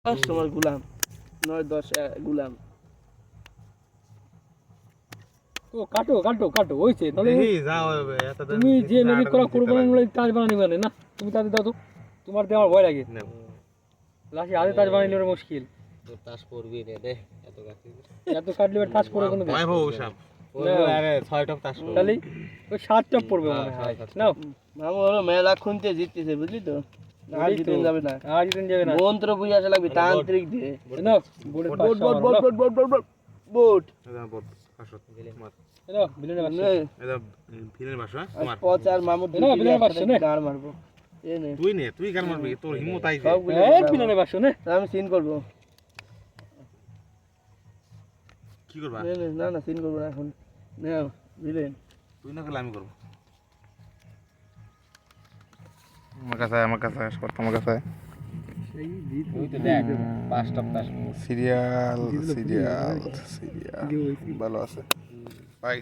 Customer গুলাম 9-10 গুলাম। ও কাটো কাটো কাটো হইছে তাহলে এই যাও এত তুমি যে মেরি করা করবে না তাজ বানানি মানে না তুমি তাতে দাও তো তোমার দিয়ে আমার ভয় লাগে লাশি হাতে তাজ বানানি ওর মুশকিল তো তাস পড়বি রে দে এত কাটি এত কাটলে এবার তাজ পড়ে কোনো ভয় পাবো সাপ আরে 6 টপ তাস পড়বি তাহলে ওই 7 টপ পড়বে মনে হয় নাও মামু হলো মেলা খুনতে জিততেছে বুঝলি তো আর জিতেন যাবে না, আর দিন যাবে না মন্ত্র বুঝে আসা লাগবে তান্ত্রিক দিয়ে। নাও বোর্ডের পাশ boat boat boat boat boat boat boat এটা বট আসো মার নাও বিলেনে বাস এটা ফিনের ভাষা আর তোমার পচার মামু না, বিলের বাক্স নে। গার মারবো এ নে তুই কার মারবি তোর হিম্মত আইছে সবগুলো এই বিলেনে বাস নে আমি সিন করব। কি করবা নে নে না না সিন করব না এখন নাও বিলেন তুই না করলে আমি করব আমার কাছে শর্ত আমার কাছে তুই তো দেখ 5 টপ তাস সিরিয়াল ভালো আছে ভাই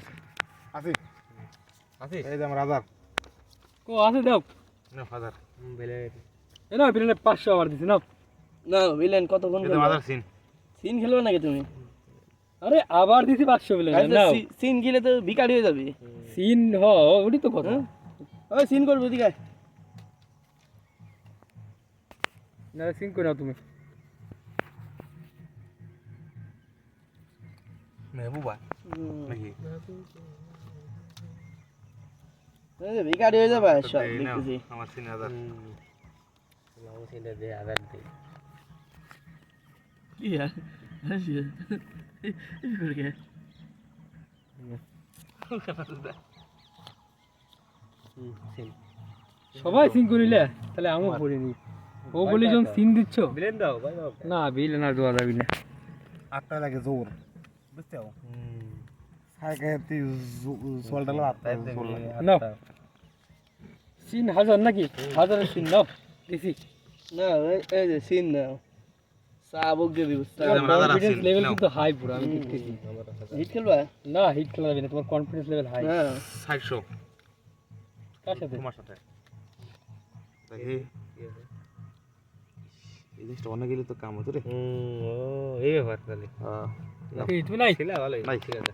আসি আছে এই যে আমার হাজার কো আছে দাও না হাজার বেলে এ নাও বিলেনে 500 আবার দিছি নাও না বিলেন কতক্ষণ এই যে করবে হাজার সিন সিন খেলবে নাকি তুমি? আরে আবার দিছি 500 বিলেনে আচ্ছা, নাও সিন খেলে তো ভিখারি হয়ে যাবে। সিন হ ওডি তো কথা ওই সিন করবে দিকে না সিন করে নাও তুমি মেহবুবা নাকি ভিখারি হয়ে যাবে সব এই নাও, দেখতেছি। আমার সিন হাজার লাউ সিনটা দে আদার দে ইয়া হাসি এই করে কে সিন সবাই সিন করিলে তাহলে আমিও করিনি ও বলি যখন সিন দিচ্ছ বিলেন দাও ভাই দাও না বিলেন আর দেওয়া যাবে না আটটা লাগে জোর বুঝতে পারো সাইকে তুই সোলটা লো আটটা সোল লাগে নাও সিন হাজার নাকি হাজারের সিন নাও দিছি না এই যে সিন নাও সাবক দিয়ে দিব কনফিডেন্স লেভেল কিন্তু হাই পুরো আমি দেখতেছি হিট খেলবা না হিট খেলা যাবে না তোমার কনফিডেন্স লেভেল হাই না 600 কার সাথে তোমার সাথে দেখি এই জিনিসটা অনেক গেলে তো কাম হতো রে ও এই ব্যাপার তাহলে এই তুমি নাই খেলা ভালোই নাই। ঠিক আছে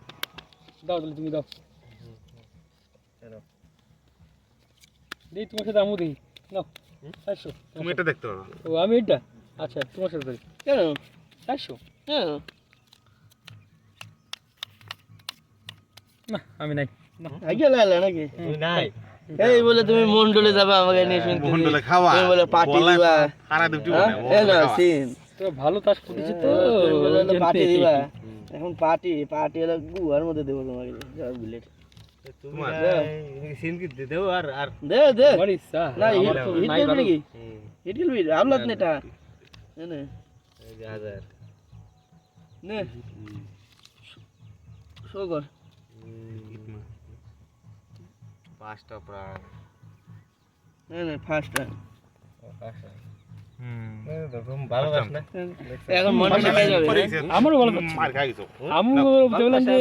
দাও তাহলে তুমি দাও চলো দেই তোমার সাথে আমু দেই নাও 400 তুমি এটা দেখতে পারো ও আমি এটা আচ্ছা তোমার সাথে ধরি কেন 400 কেন না আমি নাই না আগে লাইলা নাকি তুই নাই এই বলে তুমি মন্ডলে যাবে আমাকে নিয়ে শুনতে মন্ডলে খাওয়া তুমি বলে পার্টি বলা দিবা সারা দুটি হ্যাঁ? বলে এই না সিন তো ভালো তাস ফুটেছে তো পার্টি দিবা এখন পার্টি হলো গুয়ার মধ্যে দেবো তোমাকে যাও বুলেট তুমি তোমার? সিন কি দে দাও আর দে দে আমার ইচ্ছা না হিট আমার হিট নাই খেলবি ভালো। নাকি হিট খেলবি আমলাত নেটা নে এই যে হাজার নে শো কর 5 টপ প্রায় নে ফার্স্ট টাইম ভালো বাস না এখন মন্ডলে যাবে আমারও ভালো মার খাই গেছো আমু বললাম যে